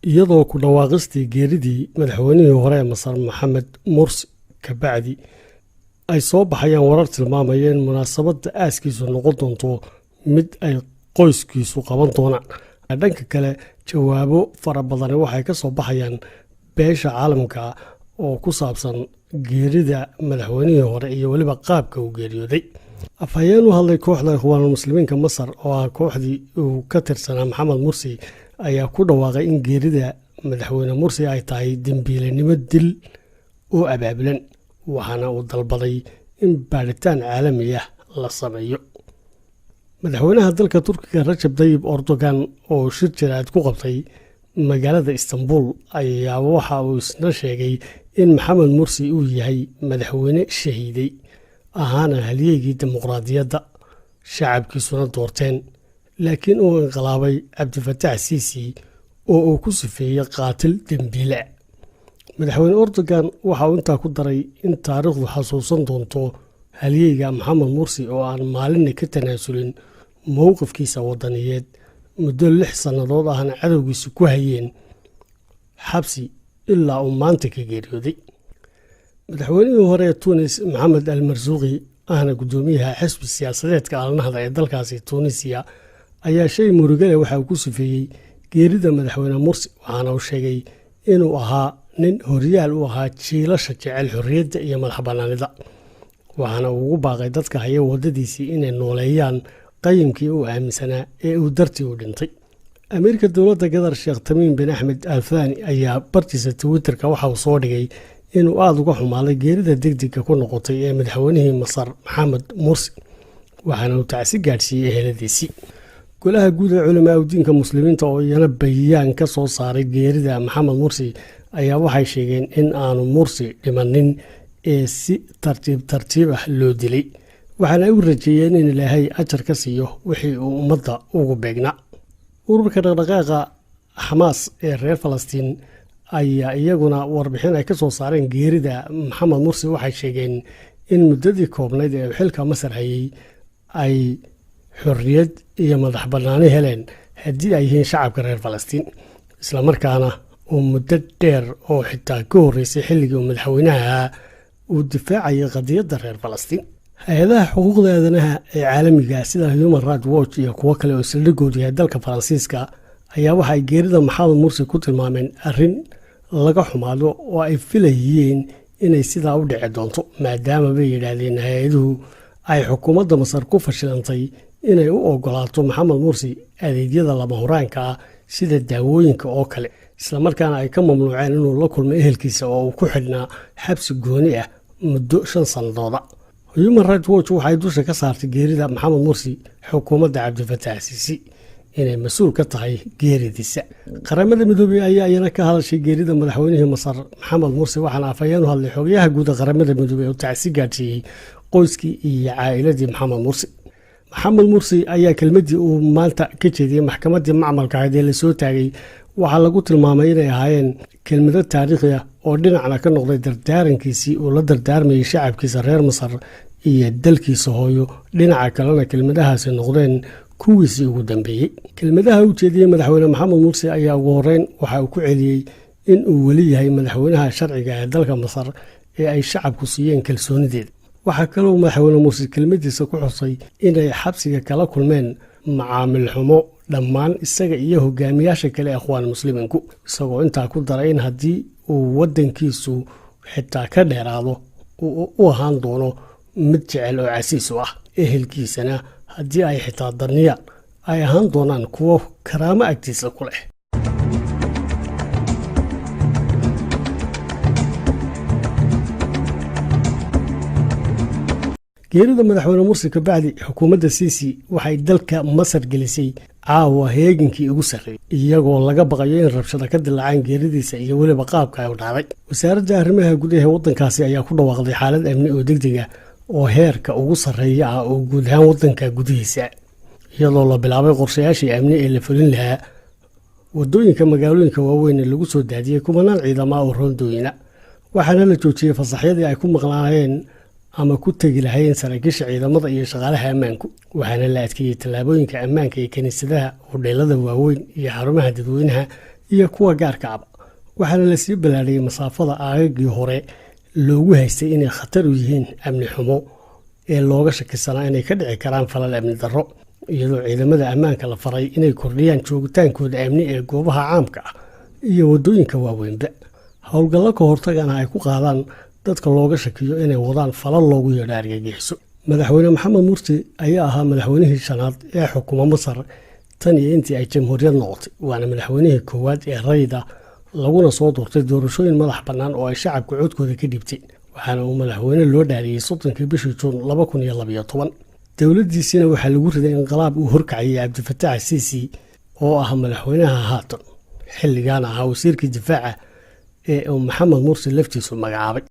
iyadoo ku dhawaaqistii geeridii madaxweynihii hore ee Masar Maxamed Mursi ka bacdi ay soo baxayaan warar tilmaamayeen munaasabadda aaskiisu noqon doonto mid ay qoyskiisu qaban doonaan. dhanka kale jawaabo fara badan waxay ka soo baxayaan beesha caalamka oo ku saabsan geerida madaxweynihii hore iyo waliba qaabka uu geeriyooday. afhayeen u hadlay kooxda Ikhwaanul Muslimiinka Masar oo ah kooxdii uu ka tirsanaa Maxamed Mursi ayaa ku dhawaaqay in geerida madaxweyne Mursi ay tahay dambiilanimo dil oo abaabulan, waxaana uu dalbaday in baaritaan caalami ah la sameeyo. madaxweynaha dalka Turkiga Recep Tayyip Erdogan oo shir jiraad ku qabtay magaalada Istanbul ayaa waxa uu isna sheegay in Maxamed Mursi uu yahay madaxweyne shahiiday ahaana halyeegii dimuqraadiyadda shacabkiisuna doorteen, laakiin uu inqilaabay Cabdifataax Siisi oo uu ku sifeeyey qaatil dembiile. madaxweyne Erdogan waxa uu intaa ku daray in taariikhdu xasuusan doonto halyeega Maxamed Mursi oo aan maalinna ka tanaasulin mowqifkiisa wadaniyeed muddo 6 sannadood ahna cadowgiisa ku hayeen xabsi ilaa uu maanta ka geeriyooday. madaxweynihii hore ee Tunis Maxamed al-Marzuuqi ahna gudoomiyaha xisbi siyaasadeedka Al-Nahda ee dalkaasi Tunisia ayaa shay murugale waxa uu ku sifeeyey geerida madaxweyne Mursi, waxaana uu sheegay inuu ahaa nin horyaal u ahaa jiilasha jecel xorriyadda iyo madaxbannaanida, waxaana uu ugu baaqay dadka haya waddadiisii inay nooleeyaan qayimkii uu aaminsanaa ee uu dartii u dhintay. amiirka dowladda Qatar Sheekh Tamiim bin Axmed Al Thani ayaa bartiisa Twitterka waxa uu soo dhigay inuu aad uga xumaaday geerida degdega ku noqotay ee madaxweynihii Masar Maxamed Mursi, waxaana uu tacsi gaadhsiiyey eheladiisii. golaha guud ee culamaa diinka muslimiinta oo iyana bayaan ka soo saaray geerida Maxamed Mursi ayaa waxay sheegeen in aanu Mursi dhimanin ee si tartiib ah loo dilay, waxaana ay u rajeeyeen in Ilaahay ajar ka siiyo wixii uu ummadda ugu beegnaa. ururka dhaqdhaqaaqa Xamaas ee reer Falastiin ayaa iyaguna warbixin ay ka soo saareen geerida Maxamed Mursi waxay sheegeen in muddadii koobnayd ee xilka Masar hayay ay xorriyad iyo madaxbannaani heleen haddii ay yihiin shacabka reer Falastiin, isla markaana uu muddo dheer oo xitaa ka horreysay xilligii uu madaxweynaha uu difaacayay qadiyadda reer Falastiin. hay-adaha xuquuqda aadanaha ee caalamiga sida Human Rights Watch iyo kuwo kale oo saldhigoodu yahay dalka Faransiiska ayaa waxay geerida Maxamed Mursi ku tilmaameen arrin laga xumaado oo ay filayeen inay sidaa u dhici doonto, maadaama bay yidhaahdeen hay-aduhu ay xukuumadda Masar ku fashilantay inay u ogolaato Maxamed Mursi adeegyada lama huraanka ah sida daawooyinka oo kale, islamarkaana ay ka mamnuuceen inuu la kulmo ehelkiisa oo uu ku xidhnaa xabsi gooni ah muddo 5 sannadooda. Human Rights Watch waxay dusha ka saartay geerida Maxamed Mursi xukuumadda Cabdifataax Siisi inay mas'uul ka tahay geeridiisa. qaramada midoobay ayaa iyana ka hadashay geerida madaxweynihii Masar Maxamed Mursi, waxaana afhayeen u hadlay xogayaha guud ee qaramada midoobay oo tacsi gaadhsiiyey qoyskii iyo caailadii Maxamed Mursi. Maxamed Mursi ayaa kelmadii uu maanta ka jeediyey maxkamaddii macmalka ahayd ee lasoo taagay waxaa lagu tilmaamay inay ahaayeen kelmado taariikhi ah oo dhinacna ka noqday dardaarankiisii uu la dardaarmayay shacabkiisa reer Masar iyo dalkiisa hooyo, dhinaca kalena kelmadahaasi noqdeen kuwiisii ugu dambeeyey. kelmadaha uu jeediyey madaxweyne Maxamed Mursi ayaa ugu horreyn waxa uu ku celiyey in uu weli yahay madaxweynaha sharciga ee dalka Masar ee ay shacabku siiyeen kalsoonideeda. waxaa kaloo madaxweyne Mursi kelmadiisa ku xusay inay xabsiga kala kulmeen macaamil xumo dhammaan isaga iyo hogaamiyaasha kale ee Ikhwaan Muslimiinku, isagoo intaa ku daray in haddii uu waddankiisu xitaa ka dheeraado u ahaan doono mid jecel oo casiis u ah, ehelkiisana haddii ay xitaa darniyaan ay ahaan doonaan kuwo karaamo agtiisa ku leh. geerida madaxweyne Mursi ka bacdi xukuumadda Siisi waxay dalka Masar gelisay caawa heegankii ugu sarreeyay, iyagoo laga baqayo in rabshado ka dilaacaan geeridiisa iyo weliba qaabka ay u dhacday. wasaaradda arrimaha gudaha ee waddankaasi ayaa ku dhawaaqday xaalad amni oo degdeg ah oo heerka ugu sarreeya ah oo guud ahaan waddanka gudihiisa, iyadoo la bilaabay qorshayaashii amni ee la fulin lahaa. waddooyinka magaalooyinka waaweyn ee lagu soo daadiyey kumanaan ciidamo oo roondooyina, waxaana la joojiyey fasaxyadii ay ku maqnaayeen ama ku tegi lahayn saraakiisha ciidamada iyo shaqaalaha ammaanku, waxaana la adkeeyey tallaabooyinka ammaanka ee kaniisadaha, hodheelada waaweyn iyo xarumaha dadweynaha iyo kuwa gaarka aba waxaana lasii ballaadhiyey masaafada aagagii hore loogu haystay inay khatar u yihiin amni xumo ee looga shakisanaa inay ka dhici karaan falal amni darro iyadoo ciidamada ammaanka la faray inay kordhiyaan joogitaankooda amni ee goobaha caamka ah iyo waddooyinka waaweynba howlgallo ka hortagana ay ku qaadaan dadka looga shakiyo inay wadaan falal loogu yeedho argagixiso madaxweyne maxamed mursi ayaa ahaa madaxweynihii shanaad ee xukuma masar tan iyo intii ay jamhuuriyad noqotay waana madaxweynihii koowaad ee rayida laguna soo doortay doorashooyin madax bannaan oo ay shacabka codkooda ka dhibteen waxaana uu madaxweyne loo dhaariyey 30 bishii Juun 2012 dowladdiisina waxaa lagu riday inqilaab uu horkacayay Cabdifataax Siisi oo ah madaxweynaha haatan xilligan ahaa wasiirka difaaca ee maxamed mursi laftiisu magacaabay